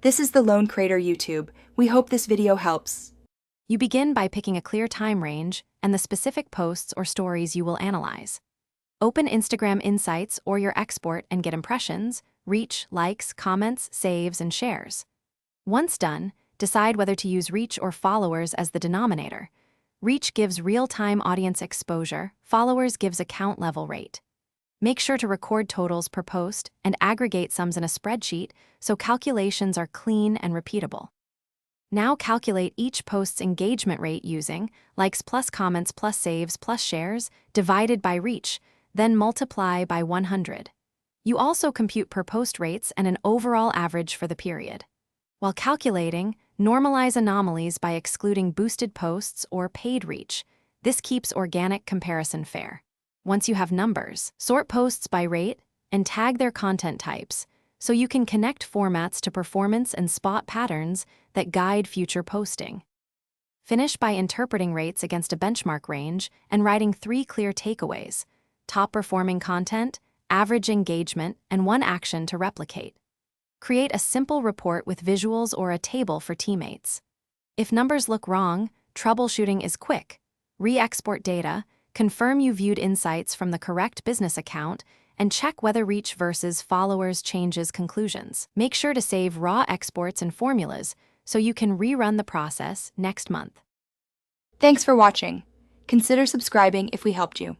This is the Lone Creator YouTube. We hope this video helps. You begin by picking a clear time range and the specific posts or stories you will analyze. Open Instagram Insights or your export and get impressions, reach, likes, comments, saves, and shares. Once done, decide whether to use reach or followers as the denominator. Reach gives real-time audience exposure, followers gives account level rate. Make sure to record totals per post and aggregate sums in a spreadsheet so calculations are clean and repeatable. Now calculate each post's engagement rate using likes plus comments plus saves plus shares divided by reach, then multiply by 100. You also compute per post rates and an overall average for the period. While calculating, normalize anomalies by excluding boosted posts or paid reach. This keeps organic comparison fair. Once you have numbers, sort posts by rate and tag their content types so you can connect formats to performance and spot patterns that guide future posting. Finish by interpreting rates against a benchmark range and writing 3 clear takeaways: top-performing content, average engagement, and 1 action to replicate. Create a simple report with visuals or a table for teammates. If numbers look wrong, troubleshooting is quick. Re-export data, confirm you viewed insights from the correct business account, and check whether reach versus followers changes conclusions. Make sure to save raw exports and formulas so you can rerun the process next month. Thanks for watching. Consider subscribing if we helped you.